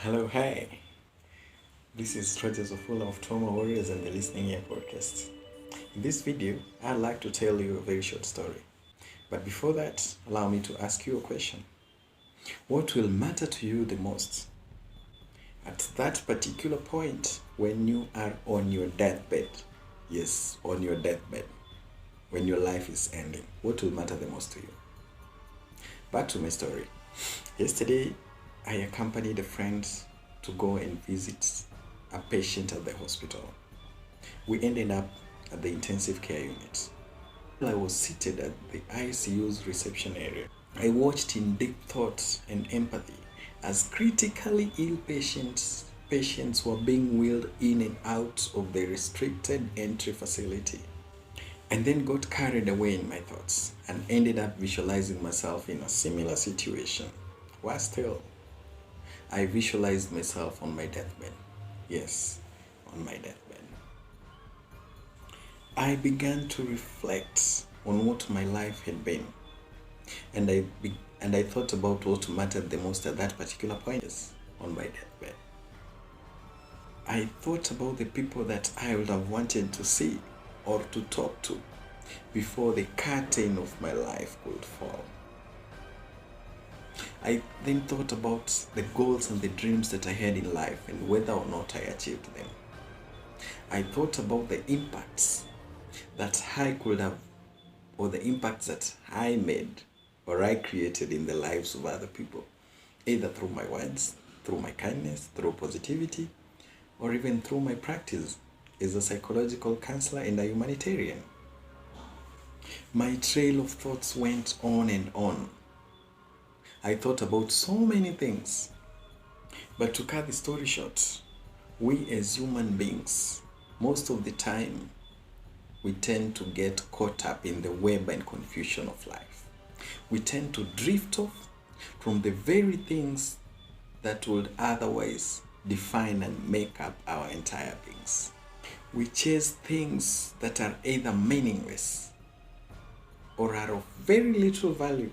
Hello, hey. This is Strategies of Full of Trauma Warriors and the Listening Ear podcast. In this video, I'd like to tell you a very short story. But before that, allow me to ask you a question. What will matter to you the most? At that particular point when you are on your deathbed, yes, on your deathbed, when your life is ending, what will matter the most to you? Back to my story. Yesterday, I accompanied a friend to go and visit a patient at the hospital. We ended up at the intensive care unit. While I was seated at the ICU's reception area, I watched in deep thought and empathy as critically ill patients were being wheeled in and out of the restricted entry facility. And then got carried away in my thoughts and ended up visualizing myself in a similar situation. Worse still, I visualized myself on my deathbed. Yes, on my deathbed. I began to reflect on what my life had been. And I thought about what mattered the most at that particular point, yes, on my deathbed. I thought about the people that I would have wanted to see or to talk to before the curtain of my life could fall. I then thought about the goals and the dreams that I had in life and whether or not I achieved them. I thought about the impacts that I could have, or the impacts that I made or I created in the lives of other people, either through my words, through my kindness, through positivity, or even through my practice as a psychological counselor and a humanitarian. My trail of thoughts went on and on. I thought about so many things. But to cut the story short, we as human beings, most of the time, we tend to get caught up in the web and confusion of life. We tend to drift off from the very things that would otherwise define and make up our entire beings. We chase things that are either meaningless or are of very little value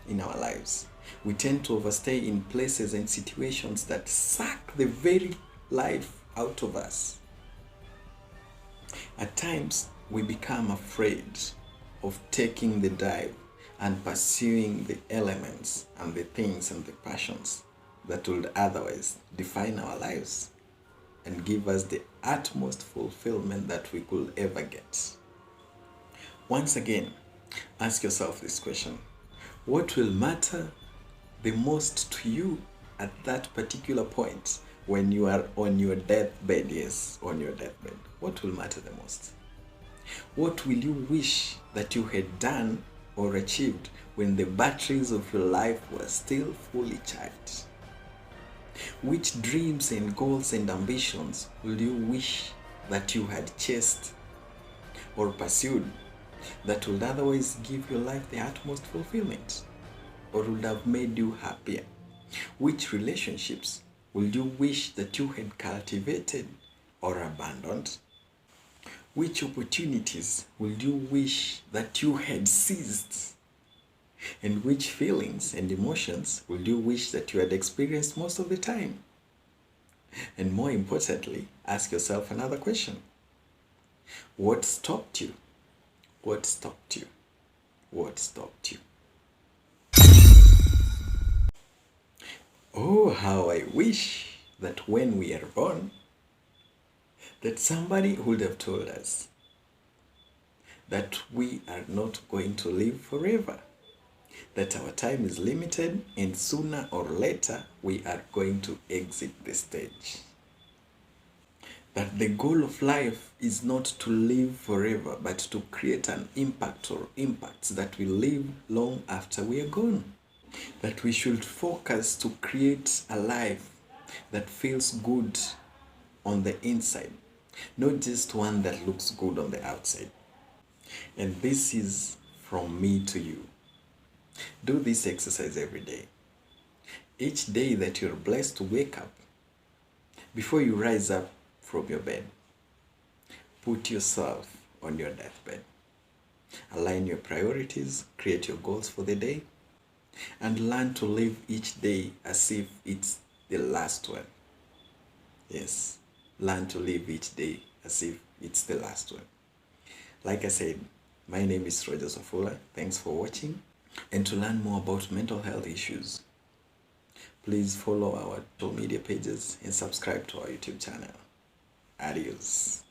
in our lives. We tend to overstay in places and situations that suck the very life out of us. At times, we become afraid of taking the dive and pursuing the elements and the things and the passions that would otherwise define our lives and give us the utmost fulfillment that we could ever get. Once again, ask yourself this question. What will matter the most to you at that particular point when you are on your deathbed? Yes, on your deathbed. What will matter the most? What will you wish that you had done or achieved when the batteries of your life were still fully charged? Which dreams and goals and ambitions will you wish that you had chased or pursued that would otherwise give your life the utmost fulfillment or would have made you happier? Which relationships would you wish that you had cultivated or abandoned? Which opportunities would you wish that you had seized? And which feelings and emotions would you wish that you had experienced most of the time? And more importantly, ask yourself another question. What stopped you? What stopped you? What stopped you? Oh, how I wish that when we are born, that somebody would have told us that we are not going to live forever, that our time is limited and sooner or later we are going to exit the stage. That the goal of life is not to live forever, but to create an impact or impacts that will live long after we are gone. That we should focus to create a life that feels good on the inside, not just one that looks good on the outside. And this is from me to you. Do this exercise every day. Each day that you're blessed to wake up, before you rise up from your bed, put yourself on your deathbed. Align your priorities, create your goals for the day, and learn to live each day as if it's the last one. Yes, learn to live each day as if it's the last one. Like I said, my name is Roger Safula. Thanks for watching. And to learn more about mental health issues, please follow our social media pages and subscribe to our YouTube channel. Adios.